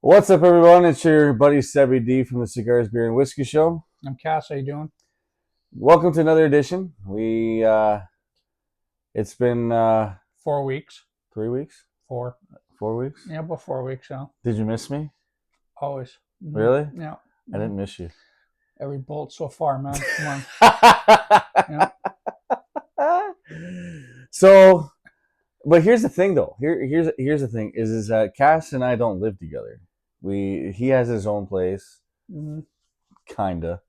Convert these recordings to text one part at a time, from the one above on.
What's up, everyone? It's your buddy Sebby D from the Cigars, Beer, and Whiskey Show. I'm Cass. How you doing? Welcome to another edition. It's been 4 weeks. 3 weeks, 4. 4 weeks. Yeah, about 4 weeks now. Did you miss me? Always. Really? Yeah. I didn't miss you. Every bolt so far, man. Come on. Yeah. So, but here's the thing, though. Here's the thing: is that Cass and I don't live together. He has his own place, kinda.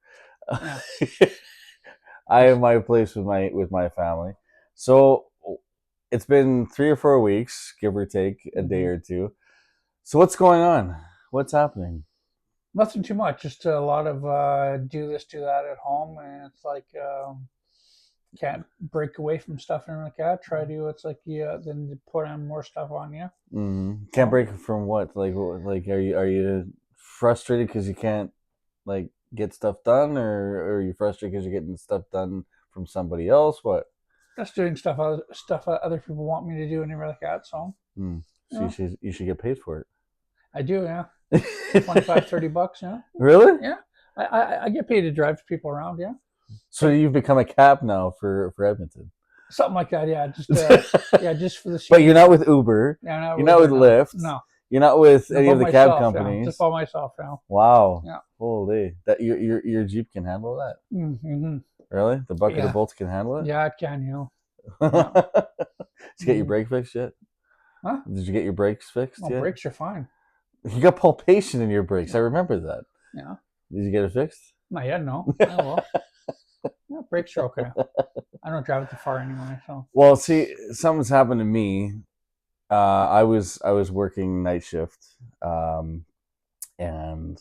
Yeah. I have my place with my family. So it's been 3 or 4 weeks, give or take a day or two. So what's going on? What's happening? Nothing too much. Just a lot of do this, do that at home, and it's like can't break away from stuff and like that. Try to. It's like then you put on more stuff on you. Mm-hmm. Can't break from what? Like are you frustrated because you can't like get stuff done, or are you frustrated because you're getting stuff done from somebody else? What? Just doing stuff other people want me to do and everything like that. So. So you should get paid for it. I do, yeah. 25, $30, yeah. Really? Yeah. I get paid to drive people around, yeah. So you've become a cab now for Edmonton. Something like that, yeah. Just just for the. But you're not with Uber. Yeah, you're not with Lyft. No. You're not with any of the cab myself, companies. Yeah. Just by myself now. Wow. Yeah. Holy, that your Jeep can handle that. Mm-hmm. Really? The bucket of bolts can handle it? Yeah, it can, you know. Yeah. Did you get your brake fixed yet? Huh? Did you get your brakes fixed yet? Brakes are fine. You got pulpation in your brakes. I remember that. Yeah. Did you get it fixed? Not yet, no. I will. Yeah, brakes are okay. I don't drive it too far anyway, so. Well, see, something's happened to me. I was working night shift, and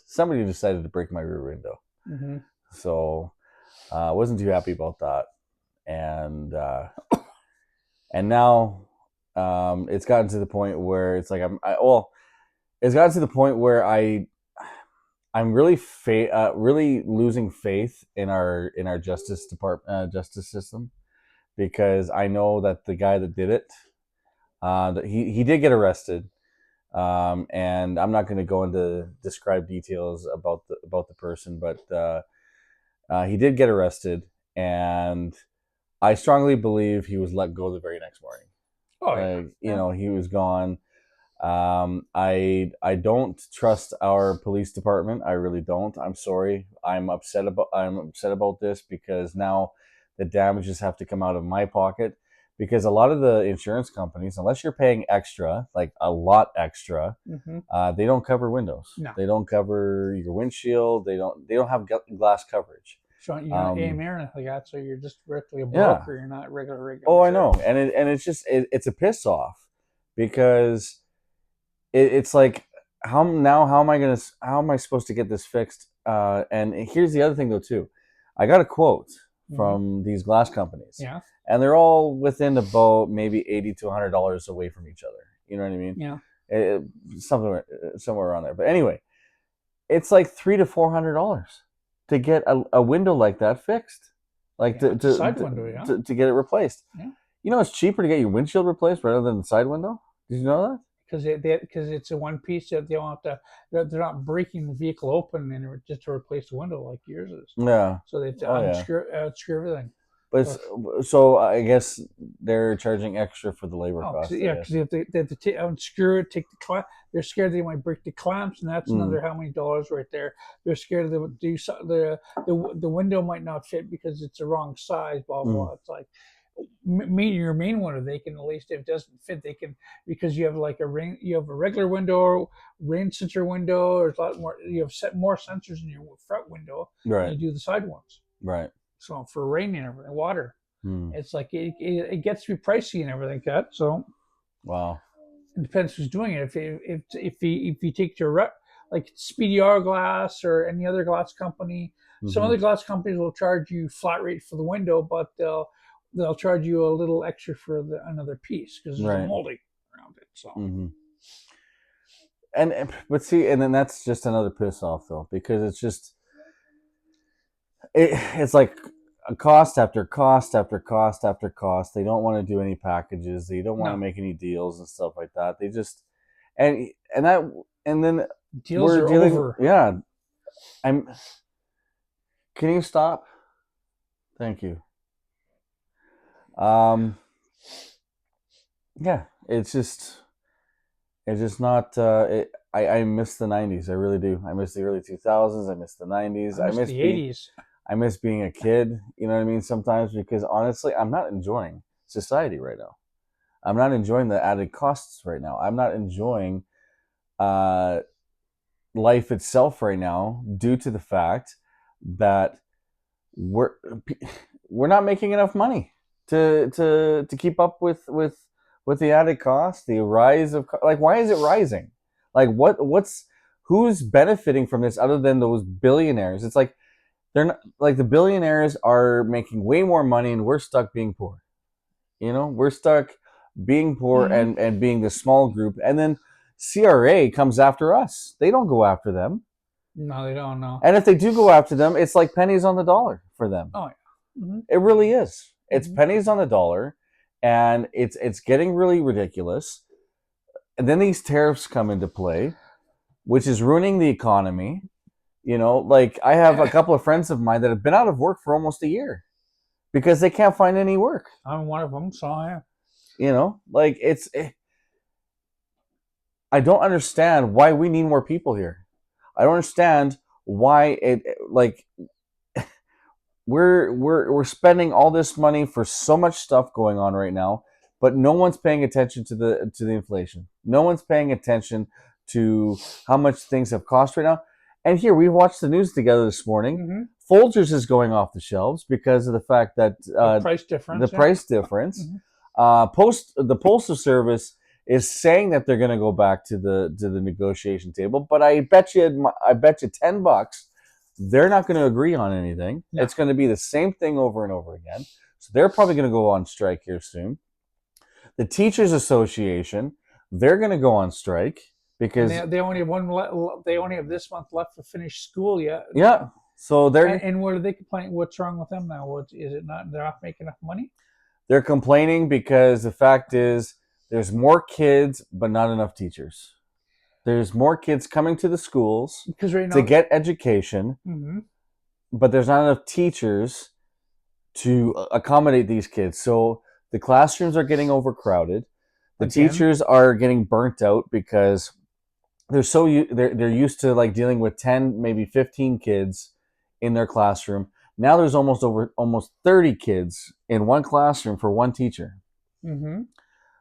somebody decided to break my rear window. Mm-hmm. So I wasn't too happy about that, and now it's gotten to the point where it's like it's gotten to the point where I'm really really losing faith in our justice department, justice system, because I know that the guy that did it, he did get arrested, and I'm not going to go into describe details about the person, but he did get arrested, and I strongly believe he was let go the very next morning. Oh, yeah. You know, he was gone. I don't trust our police department. I really don't. I'm sorry. I'm upset about this because now the damages have to come out of my pocket, because a lot of the insurance companies, unless you're paying extra, like a lot extra, they don't cover windows. No. They don't cover your windshield. They don't have glass coverage. So you're not AMR or anything like that, so you're just directly a broker. Yeah. You're not regular. Oh, I know, and it's just it's a piss off, because it's like how am I supposed to get this fixed? And here's the other thing though too, I got a quote from these glass companies, and they're all within about maybe $80 to $100 away from each other. You know what I mean? Yeah. Somewhere around there. But anyway, it's like $300 to $400 to get a window like that fixed, like to get it replaced. Yeah. You know, it's cheaper to get your windshield replaced rather than the side window. Did you know that? Because it's a one piece that they don't have to. They're not breaking the vehicle open and just to replace the window like yours is. Yeah. So they have to unscrew everything. But so I guess they're charging extra for the labor cost. Yeah, because they have to unscrew it, take the clamp. They're scared they might break the clamps, and that's another how many dollars right there. They're scared they would do the window might not fit because it's the wrong size. Blah blah. It's like your main window. They can, at least if it doesn't fit, they can, because you have like a regular window, rain sensor window. There's a lot more. You have more sensors in your front window than you do the side ones. Right. So for rain and everything, water, it's like it gets to be pricey and everything like that. So, wow, it depends who's doing it. If you take to like Speedy R Glass or any other glass company, some other glass companies will charge you flat rate for the window, but they'll charge you a little extra for another piece because there's a molding around it. So, but see, and then that's just another piss off though, because it's just. It's like a cost after cost after cost after cost. They don't want to do any packages. They don't want to make any deals and stuff like that. They just and then Deals are over. Yeah, I'm. Can you stop? Thank you. Um, yeah, it's just not. I miss the '90s. I really do. I miss the early 2000s. I miss the '90s. I miss the 80s. I miss being a kid. You know what I mean? Sometimes because honestly, I'm not enjoying society right now. I'm not enjoying the added costs right now. I'm not enjoying uh, life itself right now due to the fact that we're we're not making enough money to keep up with the added cost, the rise of like why is it rising? Like what's who's benefiting from this other than those billionaires? It's like they're not like the billionaires are making way more money and we're stuck being poor. You know, we're stuck being poor Mm-hmm. and being the small group. And then CRA comes after us. They don't go after them. No, they don't know. And if they do go after them, it's like pennies on the dollar for them. Oh, yeah. Mm-hmm. It really is. It's Mm-hmm. pennies on the dollar, and it's getting really ridiculous. And then these tariffs come into play, which is ruining the economy. You know, like I have a couple of friends of mine that have been out of work for almost a year because they can't find any work. I'm one of them, so yeah. You know, like I don't understand why we need more people here. I don't understand why it like we're spending all this money for so much stuff going on right now, but no one's paying attention to the inflation. No one's paying attention to how much things have cost right now. And here we watched the news together this morning. Mm-hmm. Folgers is going off the shelves because of the fact that The price difference. the price difference. Mhm. The postal service is saying that they're going to go back to the negotiation table, but I bet you $10 they're not going to agree on anything. No. It's going to be the same thing over and over again. So they're probably going to go on strike here soon. The Teachers Association, they're going to go on strike because they only have they only have this month left to finish school yet. Yeah. So and what are they complaining? What's wrong with them now? What is it? Not they're not making enough money? They're complaining because the fact is there's more kids but not enough teachers. There's more kids coming to the schools because right now, to get education, mm-hmm. but there's not enough teachers to accommodate these kids. So the classrooms are getting overcrowded. The teachers are getting burnt out because they're used to like dealing with 10, maybe 15 kids in their classroom. Now there's almost 30 kids in one classroom for one teacher. Mm-hmm.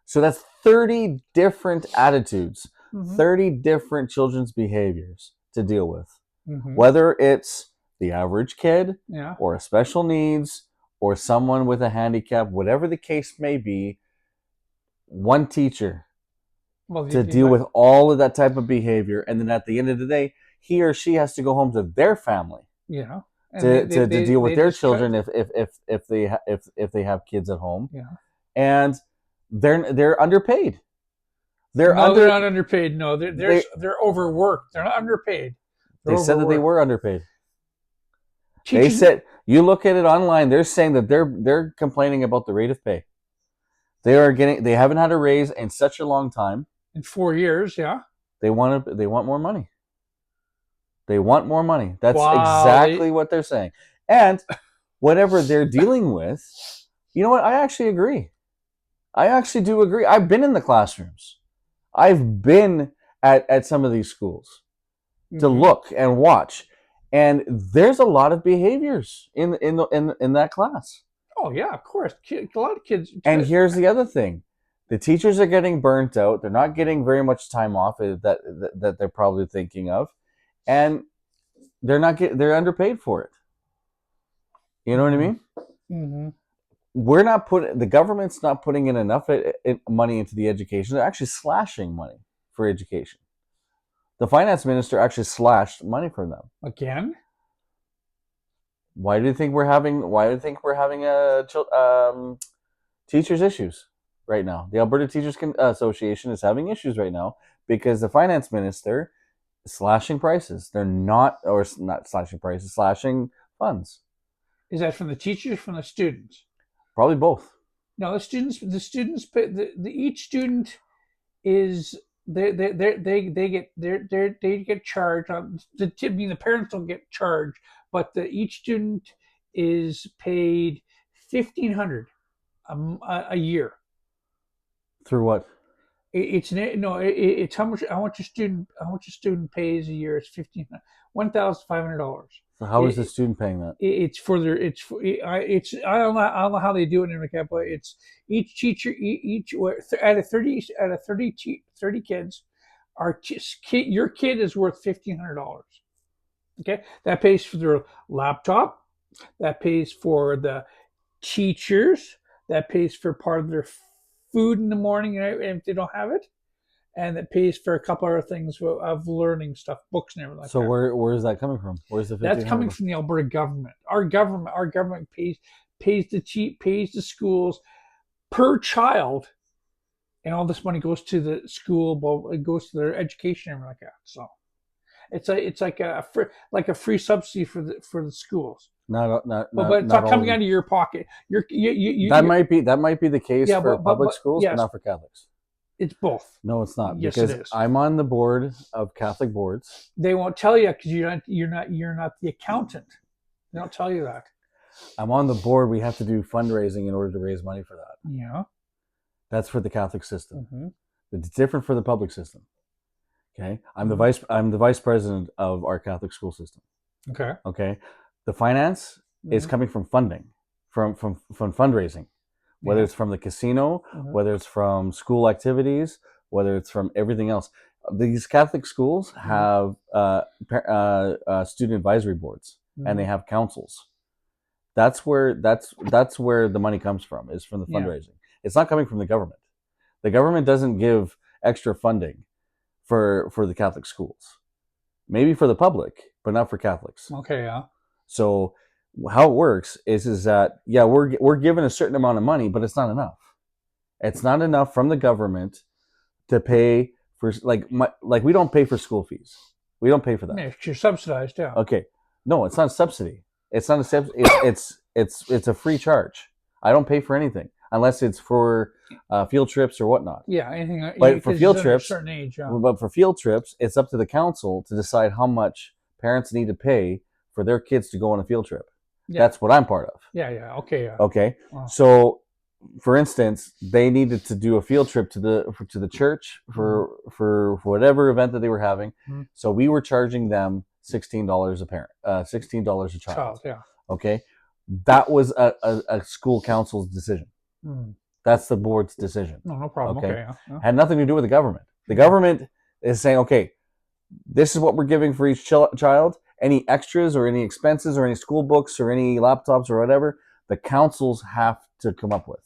So that's 30 different attitudes, Mm-hmm. 30 different children's behaviors to deal with. Mm-hmm. Whether it's the average kid Yeah. or a special needs or someone with a handicap, whatever the case may be, one teacher to deal with all of that type of behavior. And then at the end of the day, he or she has to go home to their family. Yeah. To deal with their children if they have kids at home. Yeah. And they're underpaid. They're not underpaid. No, they're overworked. They're not underpaid. They said that they were underpaid. They said you look at it online. They're saying that they're complaining about the rate of pay. They haven't had a raise in such a long time. In 4 years, yeah. They want more money. They want more money. That's exactly what they're saying. And whatever they're dealing with, you know what? I actually agree. I actually do agree. I've been in the classrooms. I've been at some of these schools to look and watch, and there's a lot of behaviors in that class. Oh yeah, of course. A lot of kids. And here's the other thing: the teachers are getting burnt out. They're not getting very much time off that they're probably thinking of, and they're underpaid for it. You know what I mean? Mm-hmm. The government's not putting in enough money into the education. They're actually slashing money for education. The finance minister actually slashed money for them. Again? Why do you think we're having teachers issues right now? The Alberta Teachers Association is having issues right now because the finance minister is slashing prices. They're not slashing prices, slashing funds. Is that from the teachers or from the students? Probably both. No, the students pay, each student is they get charged. The parents don't get charged, but each student is paid 1,500 a year. Through what? It's no, it's how much a student pays a year is $1,500. So how is the student paying that? It's for their it's I don't know how they do it in Macau, but it's each teacher each out of 30 kids, your kid is worth $1,500. Okay, that pays for their laptop, that pays for the teachers, that pays for part of their food in the morning if they don't have it, and it pays for a couple other things of learning stuff, books and everything like So that. where is that coming from? Where's the That's coming from the Alberta government. Our government pays the schools per child, and all this money goes to the school, but it goes to their education and everything like that. So it's like a free subsidy for the schools. Not But it's not coming out of your pocket. That might be the case for public schools, yes, but not for Catholics. It's both. No, it's not. Yes, because it is. I'm on the board of Catholic boards. They won't tell you because you're not the accountant. They don't tell you that. I'm on the board. We have to do fundraising in order to raise money for that. Yeah. That's for the Catholic system. Mm-hmm. It's different for the public system. Okay, I'm the vice president of our Catholic school system. Okay. Okay, the finance is coming from funding, from fundraising, whether it's from the casino, whether it's from school activities, whether it's from everything else. These Catholic schools have student advisory boards, and they have councils. That's where the money comes from, is from the fundraising. It's not coming from the government. The government doesn't give extra funding for the Catholic schools. Maybe for the public, but not for Catholics. Okay, yeah. So how it works is that we're given a certain amount of money, but it's not enough. It's not enough from the government to pay for we don't pay for school fees. We don't pay for that. Yeah, you're subsidized, yeah. Okay, no, it's not a subsidy. It's not a subsidy. It's a free charge. I don't pay for anything unless it's for field trips or whatnot. Yeah, anything. But for field trips, a certain age, yeah. But for field trips, it's up to the council to decide how much parents need to pay for their kids to go on a field trip. Yeah. That's what I'm part of. Yeah. Okay. Yeah. Okay. Wow. So, for instance, they needed to do a field trip to the church for whatever event that they were having. Mm-hmm. So we were charging them $16 a parent, $16 a child. Yeah. Okay. That was a school council's decision. Mm. That's the board's decision. No problem. Okay. Yeah. Had nothing to do with the government. The government is saying, okay, this is what we're giving for each child. Any extras or any expenses or any school books or any laptops or whatever, the councils have to come up with.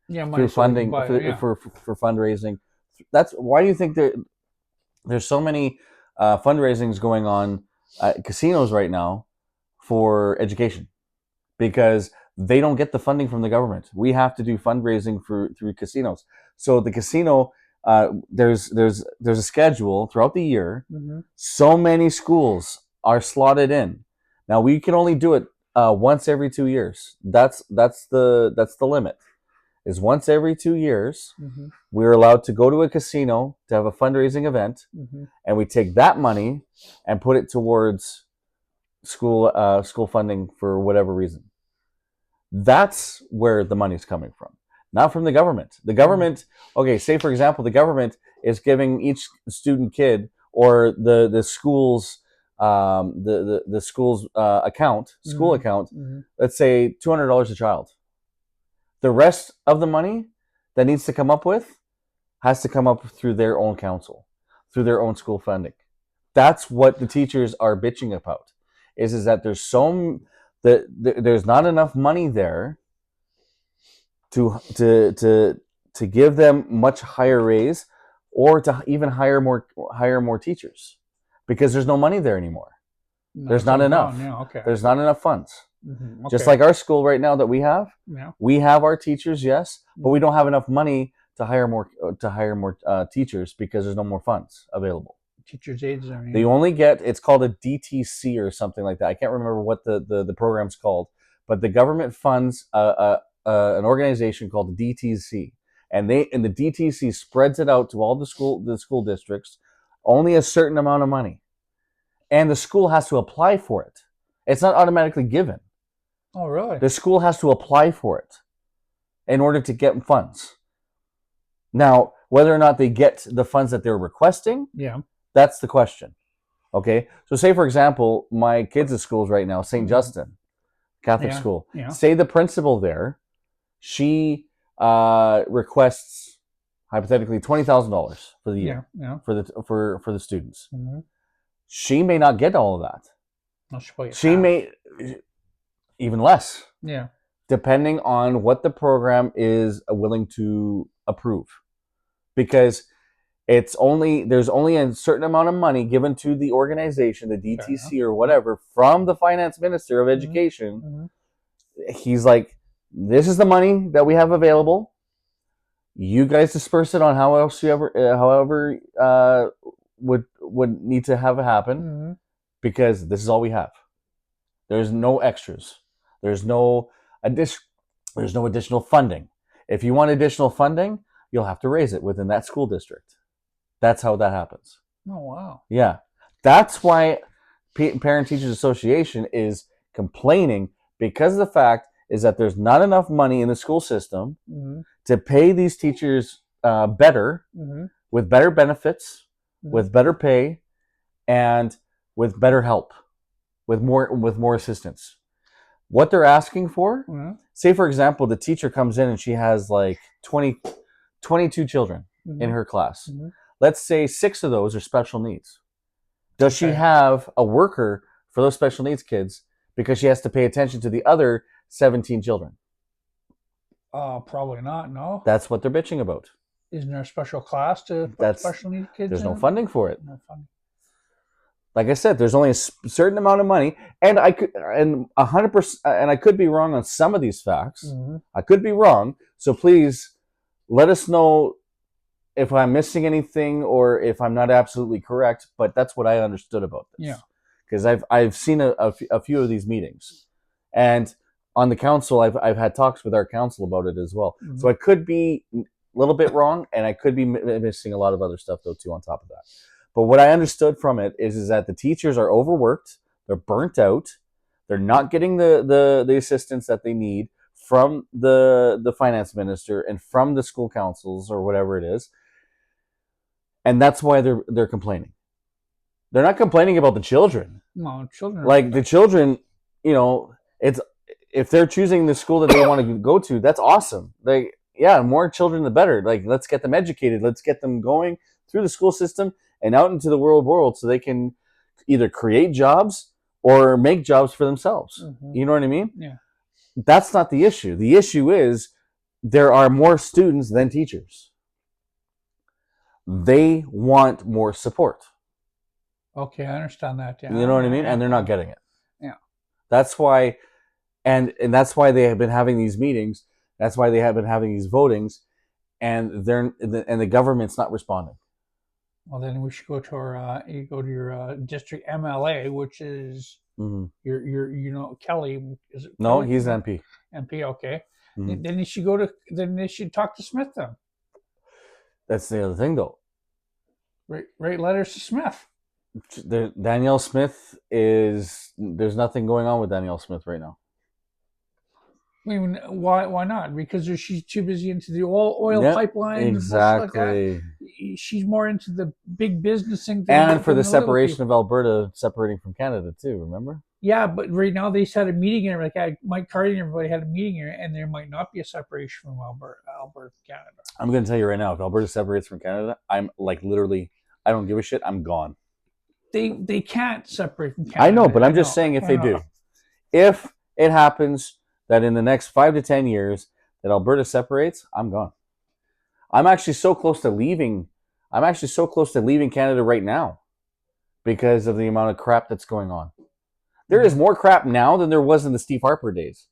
Yeah, through funding for fundraising. That's why do you think there's so many fundraisings going on at casinos right now for education? Because they don't get the funding from the government. We have to do fundraising through casinos. So the casino, there's a schedule throughout the year. Mm-hmm. So many schools are slotted in. Now we can only do it once every 2 years. That's the limit. Is once every 2 years, mm-hmm. we're allowed to go to a casino to have a fundraising event, mm-hmm. and we take that money and put it towards school funding for whatever reason. That's where the money's coming from, not from the government. The government, okay, say for example, the government is giving each student kid or the school's the school's account, school mm-hmm. account, mm-hmm. let's say $200 a child. The rest of the money that needs to come up with has to come up through their own council, through their own school funding. That's what the teachers are bitching about. Is that there's not enough money there to give them much higher raise or to even hire more teachers, because there's no money there anymore. No, there's not enough. Yeah, okay. There's not enough funds. Mm-hmm. Okay. Just like our school right now that we have our teachers, yes, but we don't have enough money to hire more teachers because there's no more funds available. Teachers' aides. They only get, it's called a DTC or something like that. I can't remember what the program's called, but the government funds an organization called the DTC, and the DTC spreads it out to all the school districts, only a certain amount of money, and the school has to apply for it. It's not automatically given. Oh, really? The school has to apply for it in order to get funds. Now, whether or not they get the funds that they're requesting, Yeah. that's the question. Okay? So say, for example, my kids' schools right now, St. Justin Catholic School. Yeah. Say the principal there, she requests hypothetically $20,000 for the year for the students. Mm-hmm. She may not get all of that. She may even less. Yeah. Depending on what the program is willing to approve, because there's only a certain amount of money given to the organization, the DTC or whatever, from the finance minister of education. Mm-hmm. He's like, this is the money that we have available. You guys disperse it on however would need to have it happen, because this is all we have. There's no extras. There's no additional funding. If you want additional funding, you'll have to raise it within that school district. That's how that happens. Oh, wow. Yeah. That's why Parent Teachers Association is complaining, because the fact is that there's not enough money in the school system to pay these teachers better, with better benefits, with better pay, and with better help, with more assistance. What they're asking for, say for example, the teacher comes in and she has like 22 children in her class. Let's say 6 of those are special needs. Does she have a worker for those special needs kids because she has to pay attention to the other 17 children? Probably not, no. That's what they're bitching about. Isn't there a special class to put special needs kids There's in? no funding for it. No funding. Like I said, there's only a certain amount of money, and I could 100%, and I could be wrong on some of these facts. I could be wrong, so please let us know if I'm missing anything or if I'm not absolutely correct. But that's what I understood about this. Yeah, because I've seen a few of these meetings, and on the council, I've had talks with our council about it as well. So I could be a little bit wrong, and I could be missing a lot of other stuff though too on top of that. But what I understood from it is that the teachers are overworked, they're burnt out, they're not getting the assistance that they need from the finance minister and from the school councils or whatever it is, and that's why they're complaining. They're not complaining about the children. No, children. Like the children, it's if they're choosing the school that they want to go to, that's awesome. Like, yeah, more children the better. Like, let's get them educated. Let's get them going through the school system and out into the real world so they can either create jobs or make jobs for themselves. You know what I mean? Yeah. That's not the issue. The issue is there are more students than teachers. They want more support. Okay, I understand that. Yeah. You know what I mean? And they're not getting it. Yeah. That's why, and that's why they have been having these meetings. That's why they have been having these votings, and the government's not responding. Well, then we should go to your district MLA, which is your Kelly. Is it no, Kelly? he's an MP. MP, okay. Then they should talk to Smith then. That's the other thing, though. Write letters to Smith. Danielle Smith there's nothing going on with Danielle Smith right now. I mean, why not? Because she's too busy into the oil pipelines. Exactly. And stuff like that. She's more into the big business thing. And for the separation of Alberta separating from Canada too, remember? Yeah, but right now they just had a meeting here. Like Mike Carty and everybody had a meeting here, and there might not be a separation from Alberta, Canada. I'm going to tell you right now, if Alberta separates from Canada, I'm like literally, I don't give a shit. I'm gone. They can't separate from Canada. I know, but I'm just saying if they do. If it happens that in the next 5 to 10 years that Alberta separates, I'm gone. I'm actually so close to leaving Canada right now because of the amount of crap that's going on. There is more crap now than there was in the Steve Harper days.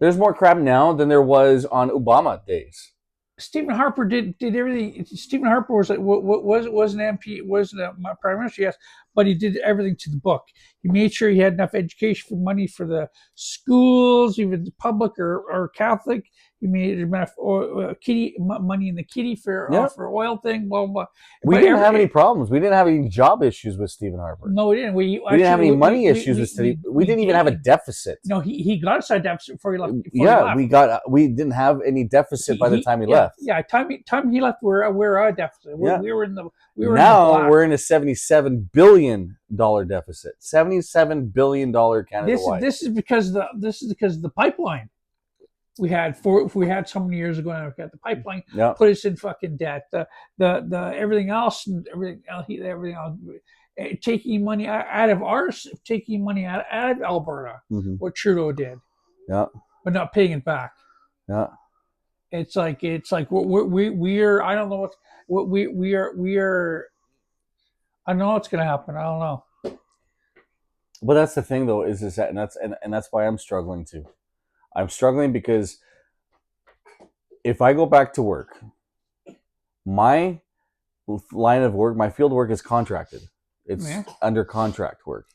There's more crap now than there was on Obama days. Stephen Harper did everything. Stephen Harper was an MP, was my prime minister, yes, but he did everything to the book. He made sure he had enough education for money for the schools, even public or Catholic. He made enough money in the kitty Yeah. for oil thing. Blah blah. We didn't have any problems. We didn't have any job issues with Stephen Harper. No, we didn't. We didn't have any money issues with Stephen. We didn't even have a deficit. No, he got a side deficit before he left. We didn't have any deficit by the time he left. Yeah, time he left, we're a deficit. We were in the we're in a $77 billion deficit. $77 billion Canada-wide. This is because of the pipeline. We had so many years ago. And we got the pipeline put us in fucking debt. The everything else taking money out of Alberta. Mm-hmm. What Trudeau did. Yeah. But not paying it back. Yeah. It's like we're I don't know what we are. I don't know what's gonna happen. I don't know. But that's the thing, though, is that and that's why I'm struggling too. I'm struggling because if I go back to work, my line of work, my field work is contracted. It's under contract work.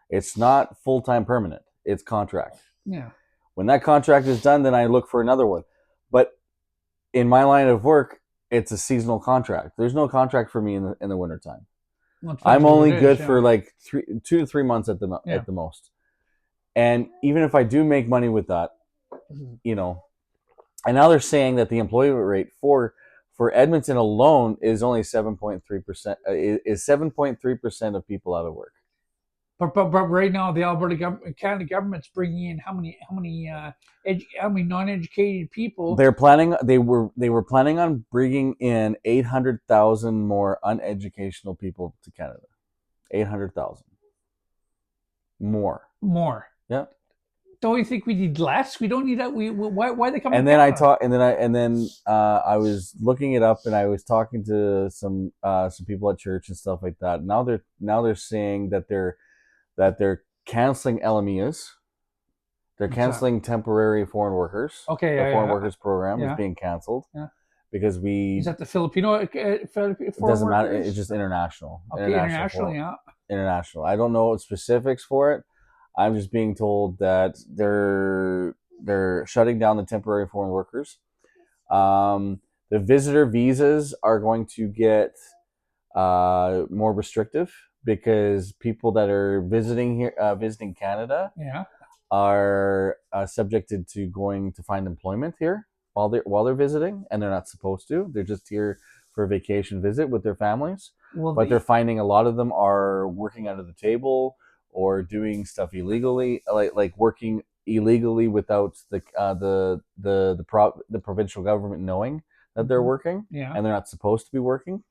It's not full-time permanent. It's contract. Yeah. When that contract is done, then I look for another one. But in my line of work, it's a seasonal contract. There's no contract for me in the wintertime. I'm only good for like 2 to 3 months at the most. And even if I do make money with that, you know, and now they're saying that the employment rate for Edmonton alone is only 7.3%. Is 7.3% of people out of work. But right now the Canada government's bringing in how many non-educated people? They were planning on bringing in 800,000 more uneducational people to Canada. 800,000 more. Yeah. Don't you think we need less? We don't need that. Why they come? And then I was looking it up, and I was talking to some people at church and stuff like that. Now they're saying that they're canceling LMEs. They're canceling temporary foreign workers. Okay, the foreign workers program is being canceled. Yeah. Because is that the Filipino? It doesn't matter. It's just international. Okay, international. Yeah. International. I don't know specifics for it. I'm just being told that they're shutting down the temporary foreign workers. The visitor visas are going to get more restrictive because people that are visiting Canada, are subjected to going to find employment here while they're visiting, and they're not supposed to. They're just here for a vacation visit with their families. But they're finding a lot of them are working under the table or doing stuff illegally, like working illegally without the provincial government knowing that they're working, and they're not supposed to be working.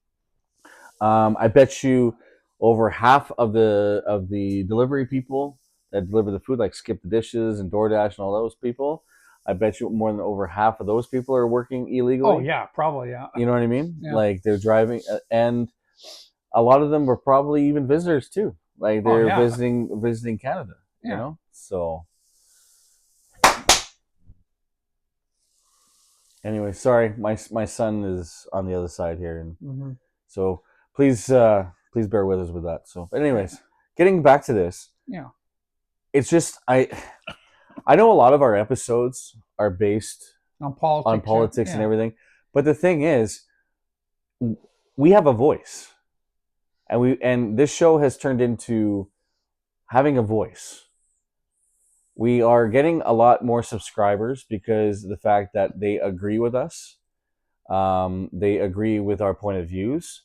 I bet you over half of the delivery people that deliver the food, like Skip the Dishes and DoorDash and all those people, I bet you more than over half of those people are working illegally. Oh yeah, probably You know what I mean? Yeah. Like they're driving, and a lot of them were probably even visitors too. Like they're visiting Canada. You know, so. Anyway, sorry, my son is on the other side here, and so please bear with us with that. So, but anyways, getting back to this, it's just I know a lot of our episodes are based on politics and everything, but the thing is, we have a voice, and this show has turned into having a voice. We are getting a lot more subscribers because of the fact that they agree with us. They agree with our point of views,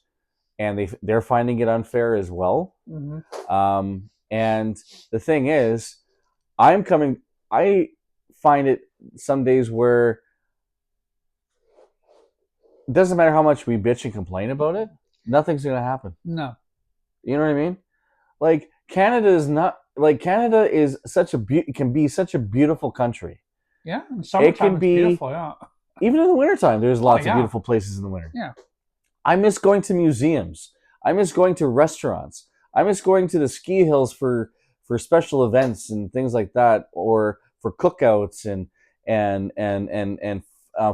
and they're finding it unfair as well. And the thing is, I find it some days where it doesn't matter how much we bitch and complain about it, nothing's going to happen. No. You know what I mean? Like Canada is can be such a beautiful country. Yeah, in summertime it's beautiful, yeah. Even in the wintertime, there's lots of beautiful places in the winter. Yeah. I miss going to museums. I miss going to restaurants. I miss going to the ski hills for special events and things like that, or for cookouts and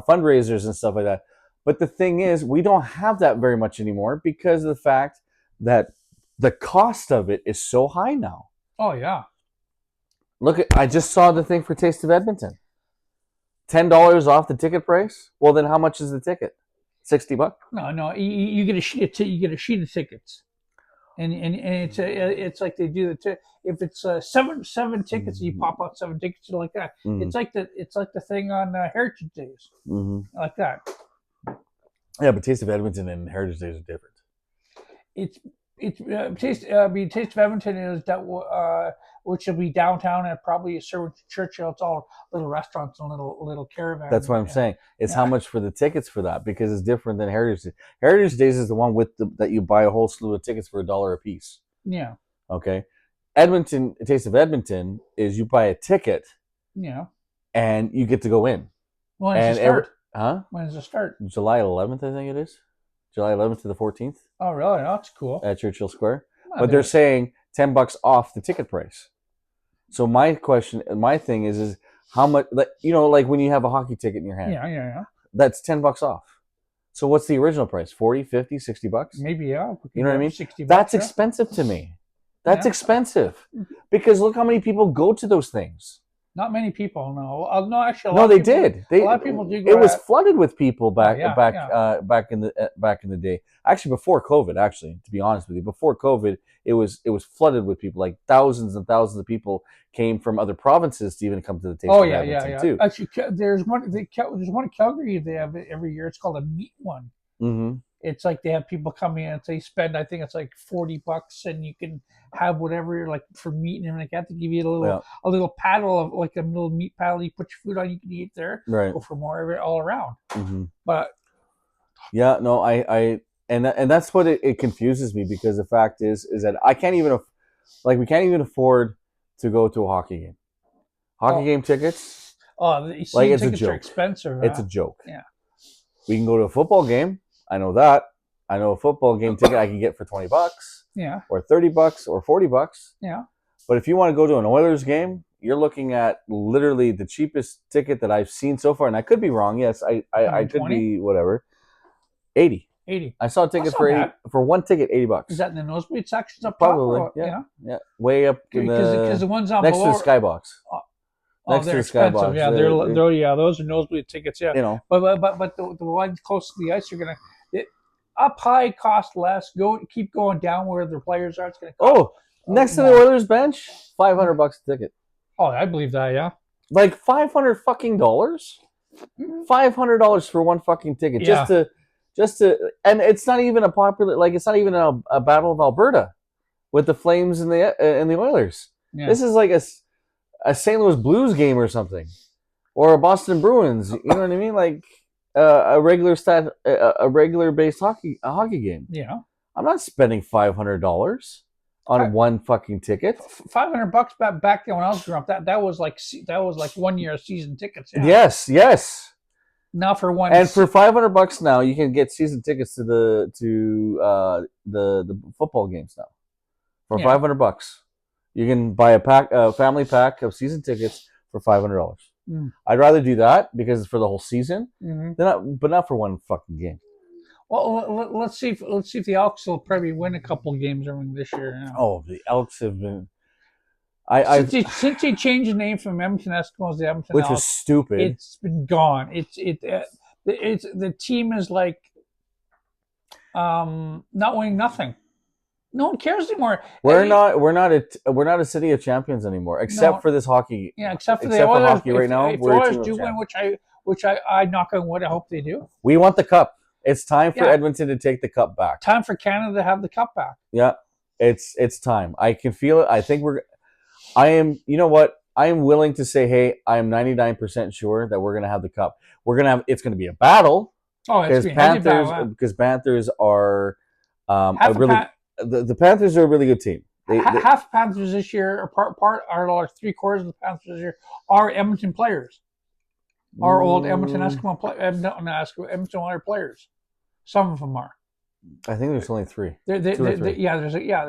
fundraisers and stuff like that. But the thing is, we don't have that very much anymore because of the fact that the cost of it is so high now. Oh yeah. Look, I just saw the thing for Taste of Edmonton. $10 off the ticket price. Well, then how much is the ticket? $60. No. You get a sheet. You get a sheet of tickets, and it's like they do if it's seven tickets, you pop out 7 tickets like that. Mhm. It's like the thing on Heritage Days, like that. Yeah, but Taste of Edmonton and Heritage Days are different. Taste of Edmonton is that which will be downtown and probably serving to Churchill. It's all little restaurants and little caravans. That's what I'm saying. It's how much for the tickets for that, because it's different than Heritage Days. Heritage Days is the one with that you buy a whole slew of tickets for $1 a piece. Yeah. Okay. Edmonton, Taste of Edmonton is you buy a ticket. Yeah. And you get to go in. When does it start? When does it start? July 11th, I think it is. July 11th to the 14th. Oh, really? That's cool. At Churchill Square. But they're saying $10 off the ticket price. So my thing is how much, like when you have a hockey ticket in your hand. Yeah. That's $10 off. So what's the original price? 40, 50, $60? Maybe, yeah. You know what I mean? $60. That's expensive to me. That's expensive. Because look how many people go to those things. Not many people, no. No, actually, a lot of people do. It was flooded with people back in the day. Actually, before COVID. Actually, to be honest with you, before COVID, it was flooded with people. Like thousands and thousands of people came from other provinces to even come to the Taste of Edmonton too. Actually, there's one in Calgary they have every year. It's called a meat one. Mm-hmm. It's like they have people come in and they spend, I think it's like $40, and you can have whatever, like for meat and everything like that. They give you a little paddle of like a little meat paddle. You put your food on, you can eat there. Right. Go for more of it all around. Mm-hmm. But yeah, no, and that's what it confuses me, because the fact is that we can't even afford to go to a hockey game. Hockey game tickets. Oh, it's a joke. Are expensive. It's a joke. Yeah. We can go to a football game. I know that. I know a football game ticket I can get for $20. Yeah. Or $30 or $40. Yeah. But if you want to go to an Oilers game, you're looking at literally the cheapest ticket that I've seen so far, and I could be wrong. Yes, I could be whatever. 80. I saw a ticket for one ticket, $80. Is that in the nosebleed sections up Probably, top? Probably. Yeah. Way up because the ones on next below to the skybox. They're expensive. Yeah, those are nosebleed tickets. Yeah, but the ones close to the ice are gonna up high, cost less. Keep going down where the players are. It's gonna cost. Next to the Oilers bench, $500 a ticket. Oh, I believe that. Yeah, like $500 fucking dollars. $500 for one fucking ticket, just to, and it's not even a popular. Like it's not even a Battle of Alberta with the Flames and the Oilers. Yeah. This is like a St. Louis Blues game or something, or a Boston Bruins. You know what I mean? Like a regular based hockey game. Yeah, I'm not spending $500 on one fucking ticket. $500 back then when I was growing up. That was like 1 year season tickets. Yeah. Yes. Now for one, and for $500 now, you can get season tickets to the football games now. For $500, you can buy a family pack of season tickets for $500. I'd rather do that because it's for the whole season, but not for one fucking game. Well, let's see if the Elks will probably win a couple of games this year. Yeah. Oh, the Elks have been. Since they changed the name from Edmonton Eskimos to Edmonton which Elks, was stupid. It's been gone. It's the team is like not winning nothing. No one cares anymore. We're not a city of champions anymore, except for this hockey. Yeah, except for hockey right now. If the Oilers do win, which I knock on wood, I hope they do. We want the cup. It's time for Edmonton to take the cup back. Time for Canada to have the cup back. Yeah, it's time. I can feel it. I think I am. You know what? I am willing to say, hey, I am 99% sure that we're going to have the cup. It's going to be a battle. Oh, it's going to be a battle. Because Panthers are the Panthers are a really good team. Half Panthers this year, are like 3/4 of the Panthers this year are Edmonton players. Our old Edmonton Eskimo Edmonton Oilers players. Some of them are. I think there's only three. There's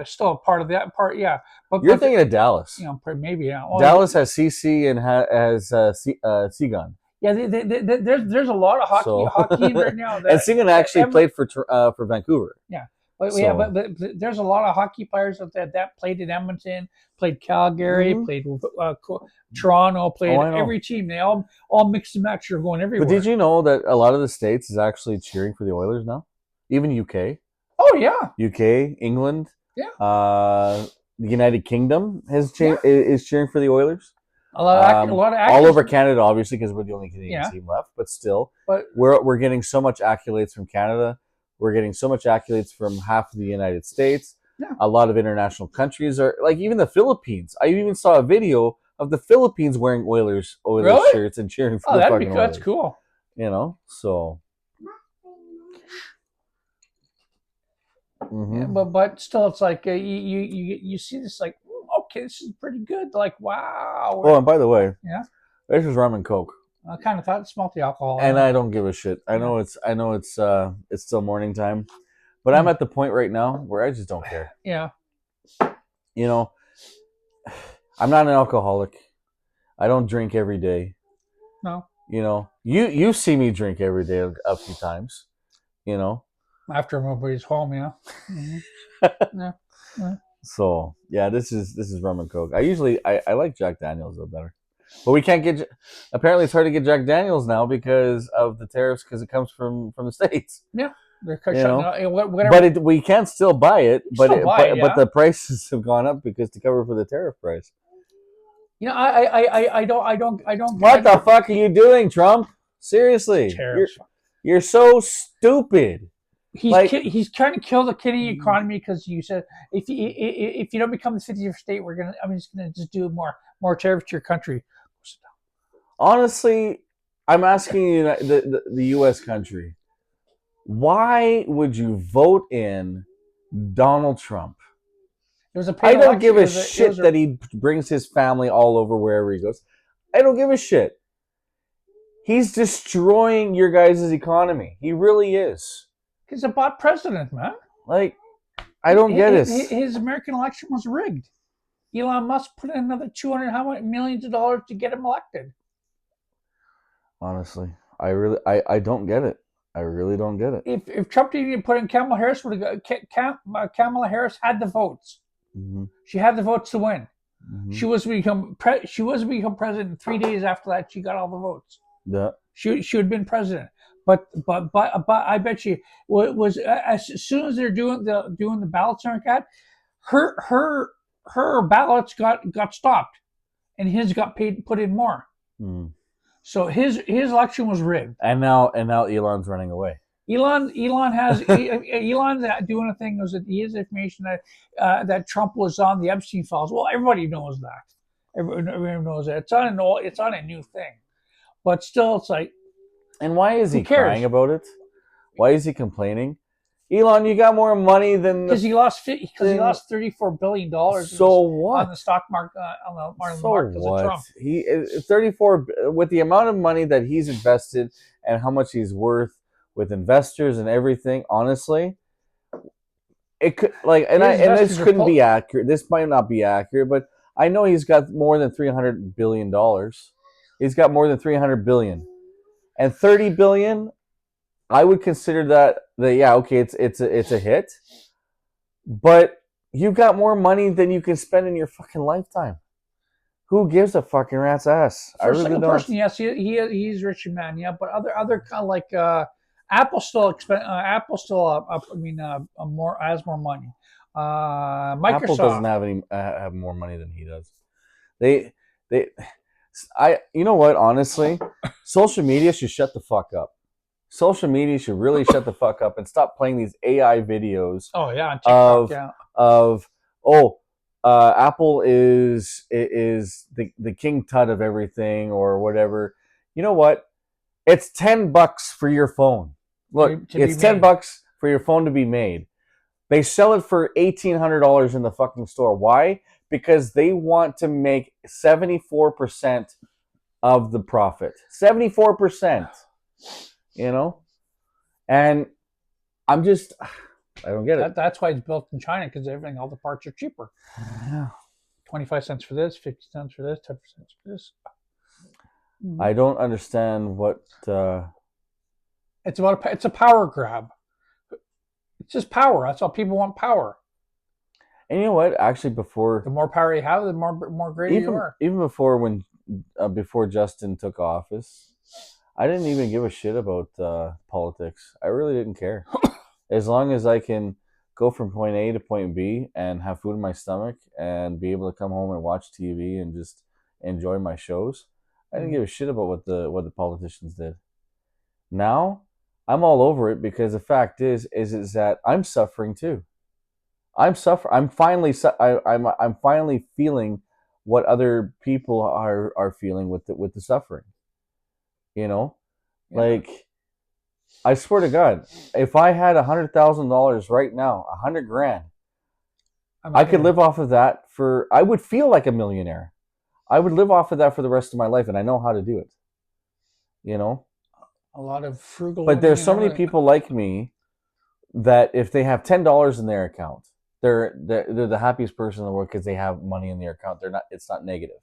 still a part of that part. Yeah, but you're thinking of Dallas. Maybe. Yeah. Dallas has CC and has Seagun. Yeah, there's a lot of hockey right now. And Seagun actually played for Vancouver. Yeah, Yeah, but there's a lot of hockey players that played in Edmonton, played Calgary, played Toronto, played I know. every team. They all mixed and matched. You're going everywhere. But did you know that a lot of the states is actually cheering for the Oilers now? Even UK. Oh yeah. UK, England. Yeah. The United Kingdom is cheering for the Oilers. A lot of all over Canada, obviously, because we're the only Canadian team left. But still, we're getting so much accolades from Canada. We're getting so much accolades from half of the United States. Yeah. A lot of international countries are like even the Philippines. I even saw a video of the Philippines wearing Oilers really? shirts and cheering for the fucking Oilers. That's cool. You know, so. Yeah, but still, it's like you see this like, okay, this is pretty good. Like, wow. Oh, and by the way, yeah, this is rum and coke. I kind of thought it smelled the alcohol. And I don't give a shit. I know it's still morning time, but I'm at the point right now where I just don't care. Yeah. You know, I'm not an alcoholic. I don't drink every day. No. You know, you see me drink every day a few times. You know. After everybody's home, yeah. Mm-hmm. yeah. So yeah, this is rum and coke. I like Jack Daniels though better, but we can't get. Apparently, it's hard to get Jack Daniels now because of the tariffs, because it comes from the States. Yeah, they're but we can still buy it. But the prices have gone up because to cover for the tariff price. You know, I don't. What the fuck are you doing, Trump? Seriously, you're so stupid. He's trying to kill the Canadian economy because you said if you don't become the 50th state, I'm just gonna do more tariffs to your country. Honestly, I'm asking you, the U.S. country, why would you vote in Donald Trump? I don't give a shit that he brings his family all over wherever he goes. I don't give a shit. He's destroying your guys' economy. He really is. He's a bot president, man. Like, I don't get it. His American election was rigged. Elon Musk put in another $200 million to get him elected. Honestly, I don't get it. I really don't get it. If Trump didn't put in Kamala Harris, Kamala Harris had the votes. Mm-hmm. She had the votes to win. Mm-hmm. She was to become president 3 days after that. She got all the votes. Yeah. She would have been president. But I bet you was as soon as they're doing the ballots and like that, her ballots got stopped, and his got put in more. Mm. So his election was rigged. And now Elon's running away. Elon's doing a thing was that he has information that Trump was on the Epstein files. Well, everybody knows that. Everyone knows that. It's on a new thing, but still, it's like. And why is he crying about it? Why is he complaining? Elon, you got more money than because he lost $34 billion. So what on the stock market on the market because of Trump? He 34 with the amount of money that he's invested and how much he's worth with investors and everything. Honestly, it could this couldn't be accurate. This might not be accurate, but I know he's got more than $300 billion. He's got more than $300 billion. And $30 billion, I would consider that okay, it's a hit, but you've got more money than you can spend in your fucking lifetime. Who gives a fucking rat's ass? For a single person, yes, he's rich man, yeah, but other kind of like Apple still has more money. Microsoft Apple doesn't have more money than he does. You know what? Honestly, social media should shut the fuck up. Social media should really shut the fuck up and stop playing these AI videos. Oh yeah, on TikTok, Apple is the king tut of everything or whatever. You know what? It's $10 for your phone. Look, it's $10 for your phone to be made. They sell it for $1,800 in the fucking store. Why? Because they want to make 74% of the profit. 74%. You know? And I don't get it. That's why it's built in China, because all the parts are cheaper. Yeah. 25 cents for this, 50 cents for this, 10% for this. I don't understand what... It's a power grab. It's just power. That's all people want, power. And you know what? Actually, The more power you have, the more greater you are. even before when before Justin took office, I didn't even give a shit about politics. I really didn't care. As long as I can go from point A to point B and have food in my stomach and be able to come home and watch TV and just enjoy my shows, I didn't give a shit about what the politicians did. Now, I'm all over it because the fact is that I'm suffering too. I'm finally. I'm finally feeling what other people are feeling with the suffering. You know, Yeah. like I swear to God, if I had $100,000 right now, 100 grand, I could live off of that for. I would feel like a millionaire. I would live off of that for the rest of my life, and I know how to do it. You know, a lot of frugal. but there's so many people like me that if they have $10 in their account, they're the happiest person in the world because they have money in their account. They're not. It's not negative.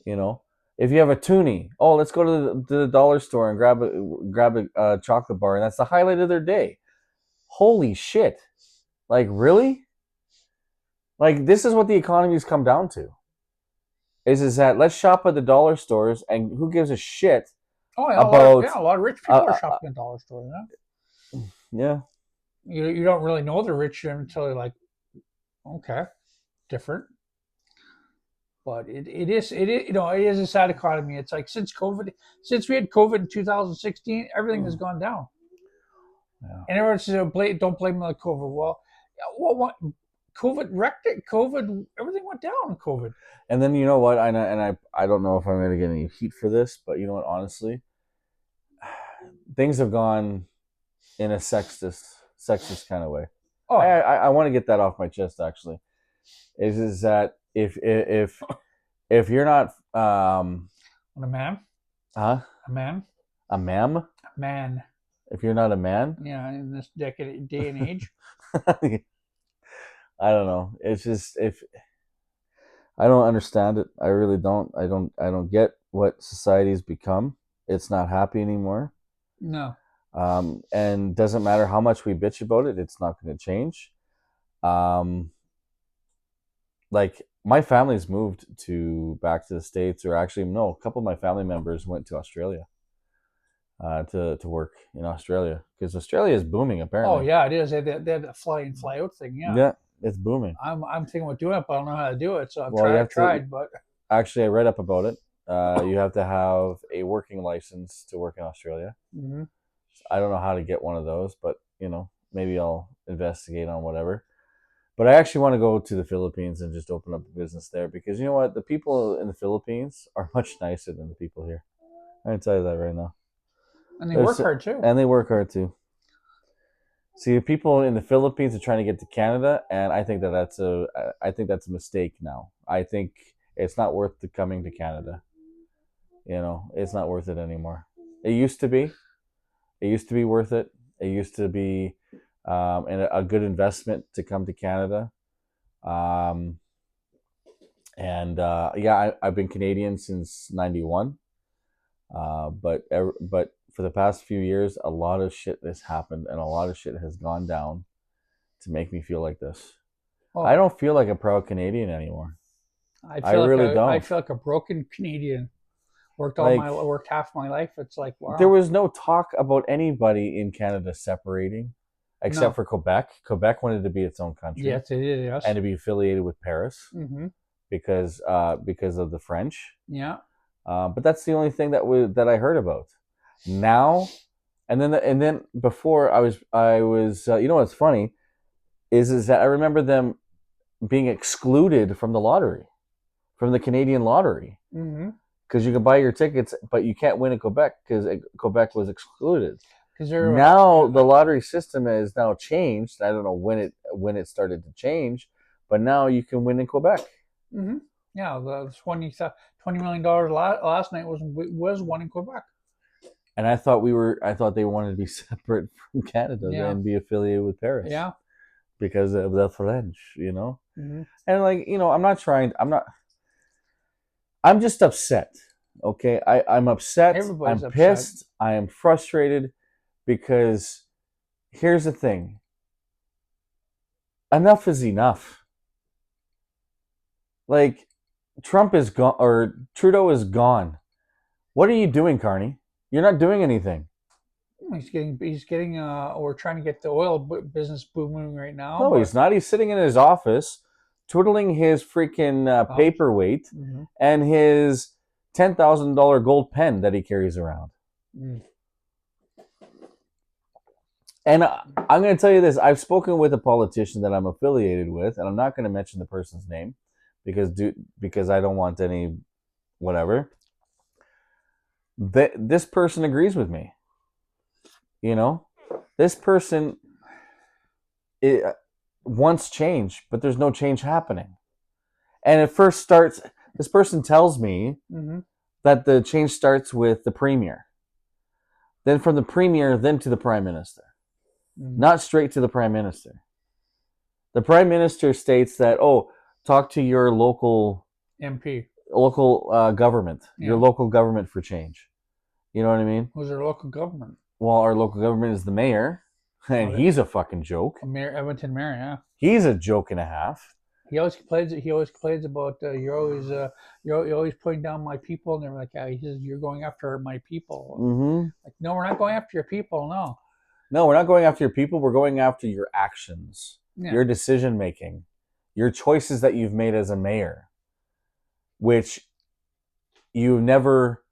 You know, if you have a toonie, oh, let's go to the dollar store and grab a chocolate bar, and that's the highlight of their day. Holy shit! Like really? Like this is what the economy's come down to. Is that let's shop at the dollar stores, and who gives a shit about? A lot of rich people are shopping at dollar stores. Yeah. You don't really know they're rich until you're like, okay, different. But it is it is a sad economy. It's like since we had COVID in 2016, everything has gone down. Yeah. And everyone says, don't blame the COVID. Well, what COVID wrecked it. COVID, everything went down in COVID. And then you know what? I don't know if I'm going to get any heat for this, but you know what? Honestly, things have gone in a sexist kind of way. Oh, I want to get that off my chest. Actually, is that if you're not a man, huh? A man, a ma'am, a man. If you're not a man, yeah, in this day and age, I don't know. It's just if I don't understand it. I really don't. I don't get what society's become. It's not happy anymore. No. And doesn't matter how much we bitch about it, it's not going to change. Like my family's moved back to the States, or actually, no, a couple of my family members went to Australia to work in Australia because Australia is booming apparently. Oh yeah, it is. They have that fly in, fly out thing. Yeah. Yeah, it's booming. I'm thinking about doing it, but I don't know how to do it. So I've tried, but actually, I read up about it. You have to have a working license to work in Australia. Mm-hmm. I don't know how to get one of those, but maybe I'll investigate on whatever. But I actually want to go to the Philippines and just open up a business there because you know what? The people in the Philippines are much nicer than the people here. I can tell you that right now. And they work hard too. And they work hard too. See, the people in the Philippines are trying to get to Canada, and I think that's a mistake now. I think it's not worth coming to Canada. It's not worth it anymore. It used to be. It used to be worth it. It used to be a good investment to come to Canada. I've been Canadian since '91. But for the past few years, a lot of shit has happened and a lot of shit has gone down to make me feel like this. Oh. I don't feel like a proud Canadian anymore. I really don't. I feel like a broken Canadian. Worked half my life. It's like, wow. There was no talk about anybody in Canada separating, except for Quebec. Quebec wanted to be its own country. Yes, it did. Yes. And to be affiliated with Paris, because of the French. Yeah. But that's the only thing that I heard about. Now, and then before I was you know what's funny is that I remember them being excluded from the lottery, from the Canadian lottery. Mm-hmm. Because you can buy your tickets, but you can't win in Quebec because Quebec was excluded. Now the lottery system has now changed. I don't know when it started to change, but now you can win in Quebec. Mm-hmm. Yeah, the $20 million last night was won in Quebec. And I thought they wanted to be separate from Canada and be affiliated with Paris. Yeah, because of the French, Mm-hmm. And I'm just upset. Okay, I'm upset. I'm pissed. I am frustrated because here's the thing: enough is enough. Like, Trump is gone, or Trudeau is gone. What are you doing, Carney? You're not doing anything. We're trying to get the oil business booming right now, No, but he's not. He's sitting in his office, twiddling his freaking um, paperweight mhm. and his $10,000 gold pen that he carries around. Mm. And I'm going to tell you this: I've spoken with a politician that I'm affiliated with, and I'm not going to mention the person's name because I don't want any whatever. This person agrees with me. You know, this person wants change, but there's no change happening. And it first starts. This person tells me Mm-hmm. that the change starts with the premier, then from the premier, then to the prime minister, Mm-hmm. not straight to the prime minister. The prime minister states that, oh, talk to your MP. government, your Yeah. local government for change. You know what I mean? Who's our local government? Well, our local government is the mayor, and Okay. he's a fucking joke. Mayor Edmonton Mayor, yeah. He's a joke and a half. He always complains. He always complains about you're always putting down my people, and they're like, yeah, he says you're going after my people. Mm-hmm. Like, no, we're not going after your people. No. No, we're not going after your people. We're going after your actions, Yeah. your decision making, your choices that you've made as a mayor, which you've never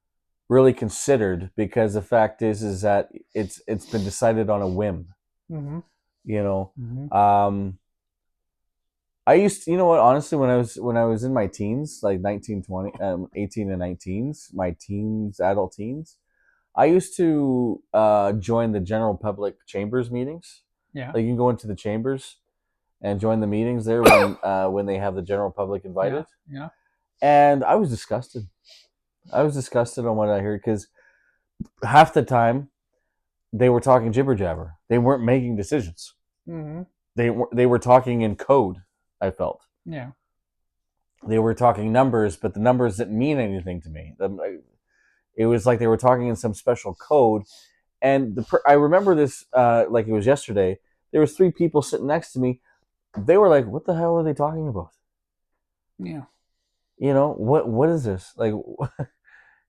really considered, because the fact is that it's been decided on a whim. Mm-hmm. You know, Mm-hmm. I used to, you know what, honestly, when I was in my teens, like 19, 20, 18 and 19s, my teens, adult teens, I used to join the general public chambers meetings. Yeah. Like, you can go into the chambers and join the meetings there when they have the general public invited. Yeah. And I was disgusted. I was disgusted on what I heard, because half the time they were talking jibber jabber. They weren't making decisions. Mm-hmm. They were talking in code. I felt. Yeah. They were talking numbers, but the numbers didn't mean anything to me. It was like they were talking in some special code. And I remember this like it was yesterday. There was 3 people sitting next to me. They were like, "What the hell are they talking about?" Yeah. You know, what is this? Like,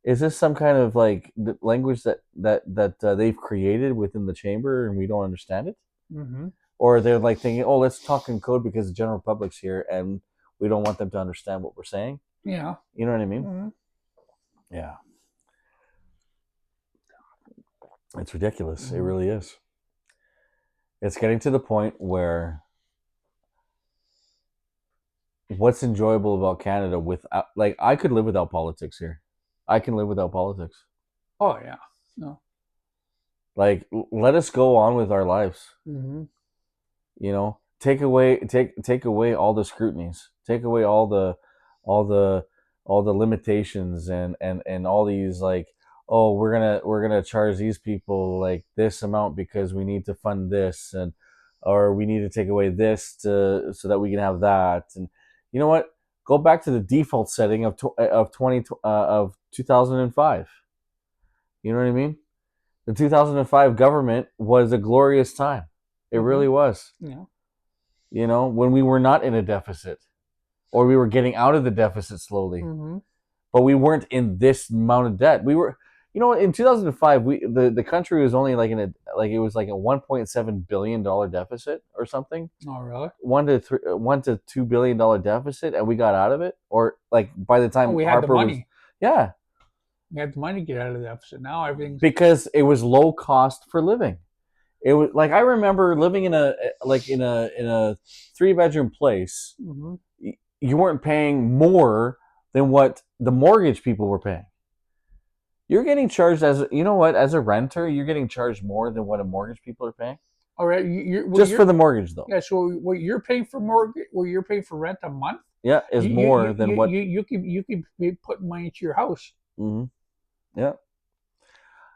is this some kind of like language that they've created within the chamber and we don't understand it? Mm-hmm. Or they're like thinking, "Oh, let's talk in code because the general public's here and we don't want them to understand what we're saying." Yeah. You know what I mean? Mm-hmm. Yeah. It's ridiculous. Mm-hmm. It really is. It's getting to the point where what's enjoyable about Canada without, like, I could live without politics here. I can live without politics. Oh yeah. No. Like, let us go on with our lives. Mm-hmm. You know, take away all the scrutinies, take away all the all the limitations and all these, like, oh, we're gonna charge these people like this amount because we need to fund this, and or we need to take away this to so that we can have that. And you know what, go back to the default setting of 2005. You know what I mean? The 2005 government was a glorious time. It Mm-hmm. really was. Yeah. You know, when we were not in a deficit, or we were getting out of the deficit slowly, Mm-hmm. but we weren't in this amount of debt. We were, you know, in 2005, the country was only like it was like a $1.7 billion deficit or something. Oh really? $1 to $2 billion deficit, and we got out of it. Or like by the time Oh, we had the Harper was, money. yeah, We had the money to get out of the deficit. Now everything's because it was low cost for living. It was like, I remember living in a 3-bedroom place. mm-hmm. You weren't paying more than what the mortgage people were paying. You're getting charged as, you know what, as a renter, you're getting charged more than what a mortgage people are paying. All right, you're Just for the mortgage, though. Yeah, so what you're paying for mortgage, what you're paying for rent a month, Yeah, is more than what you can be putting money into your house. Mm-hmm. Yeah.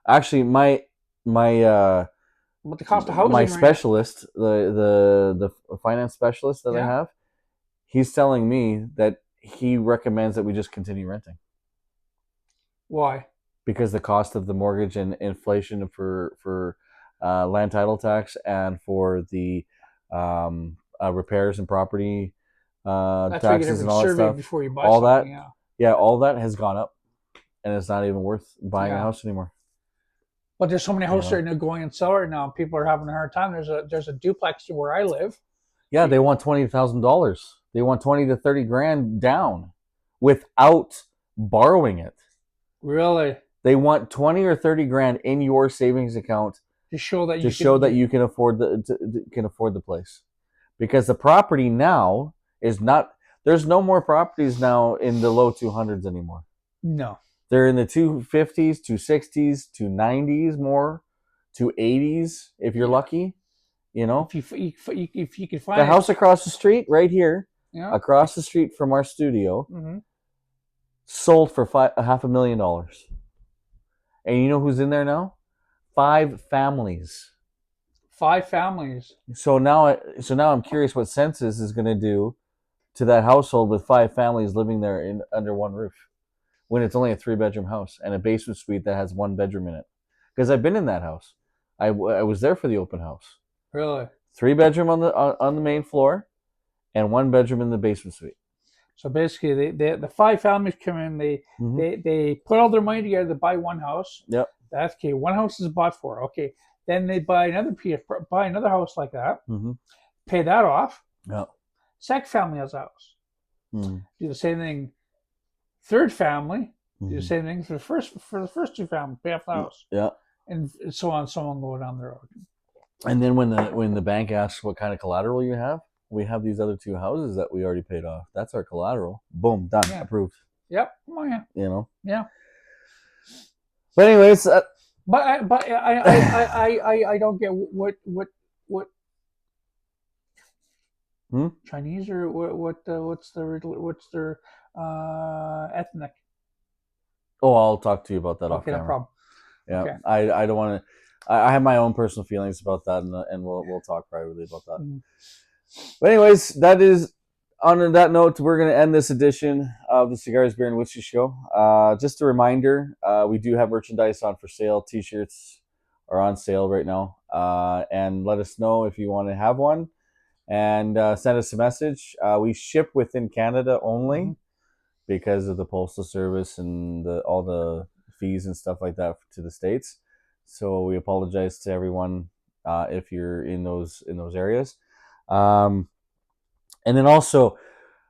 Actually, my What the cost of housing? my right specialist, the finance specialist that I Yeah. have, he's telling me that he recommends that we just continue renting. Why? Because the cost of the mortgage and inflation for land title tax and for the repairs and property That's why you get taxes and everything all that surveyed stuff. before you buy All that, something. Yeah. yeah, all that has gone up, and it's not even worth buying a Yeah. house anymore. But there's so many houses Yeah. right now going and sell right now. People are having a hard time. There's a duplex where I live. Yeah, they want $20,000. They want 20 to 30 grand down without borrowing it. Really, They want 20 or 30 grand in your savings account to show that to show that you can afford the place, because the property now is not. There's no more properties now in the low 200s anymore. No. They're in the 250s, 260s, 290s, more 280s if you're lucky. You know, If you can find the house across the street, right here, yeah. across the street from our studio, Mm-hmm. sold for $500,000. And you know who's in there now? 5 families. 5 families. So now I'm curious what Census is going to do to that household with 5 families living there under one roof, when it's only a 3-bedroom house and a basement suite that has 1 bedroom in it. Because I've been in that house. I was there for the open house. Really? 3-bedroom on the main floor, and 1 bedroom in the basement suite. So basically, the 5 families come in. They put all their money together to buy one house. Yep. That's okay. One house is bought for. Okay. Then they buy another house like that. Mm-hmm. Pay that off. Yeah. Second family has a house. Mm-hmm. Do the same thing. Third family do Mm-hmm. the same thing for the first 2 families. Pay off the house. Yeah. And so on. Someone go down the road. And then when the bank asks what kind of collateral you have, we have these other 2 houses that we already paid off. That's our collateral. Boom, done, approved. Yep. Oh yeah. You know. Yeah. But anyways, But I don't get what Chinese or what's their ethnic. Oh, I'll talk to you about that off Okay, camera. no problem. Yeah, Okay. I don't want to. I have my own personal feelings about that, and we'll talk privately about that. Mhm. But anyways, that is on that note. We're going to end this edition of the Cigars, Beer, and Whiskey Show. Just a reminder, we do have merchandise on for sale. T-shirts are on sale right now, and let us know if you want to have one, and send us a message. We ship within Canada only because of the postal service and all the fees and stuff like that to the States. So we apologize to everyone if you're in those areas. And then also,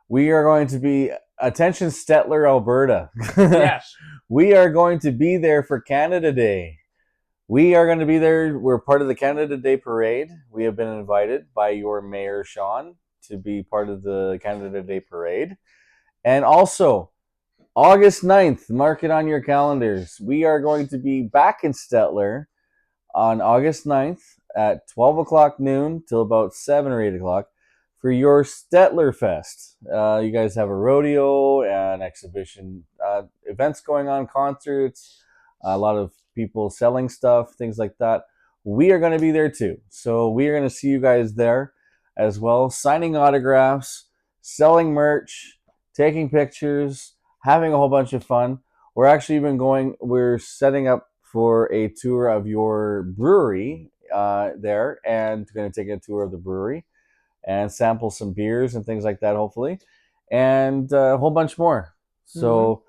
we are going to be, attention Stettler, Alberta. Yes. We are going to be there for Canada Day. We are going to be there. We're part of the Canada Day Parade. We have been invited by your Mayor, Sean, to be part of the Canada Day Parade. And also, August 9th, mark it on your calendars. We are going to be back in Stettler on August 9th at 12 o'clock noon till about 7 or 8 o'clock for your Stettler Fest. You guys have a rodeo, an exhibition, events going on, concerts, a lot of people selling stuff, things like that. We are going to be there too. So we are going to see you guys there as well, signing autographs, selling merch, taking pictures, having a whole bunch of fun. We're setting up for a tour of your brewery there, and going to take a tour of the brewery and sample some beers and things like that, hopefully, and a whole bunch more. So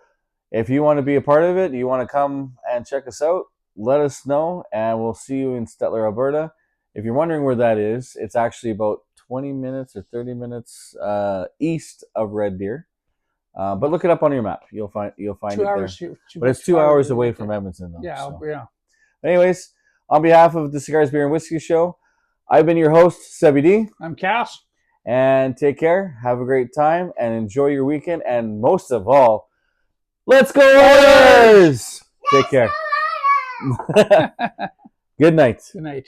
if you want to be a part of it, you want to come and check us out, let us know, and we'll see you in Stettler, Alberta. If you're wondering where that is, it's actually about 20 minutes or 30 minutes east of Red Deer. But look it up on your map. You'll find 2 it hours. there. But it's 2 hours away from Edmonton, though. Yeah, so. yeah. Anyways, on behalf of the Cigars, Beer, and Whiskey Show, I've been your host, Sebby D. I'm Cass. And take care. Have a great time and enjoy your weekend. And most of all, let's go Oilers! Take care. Good night. Good night.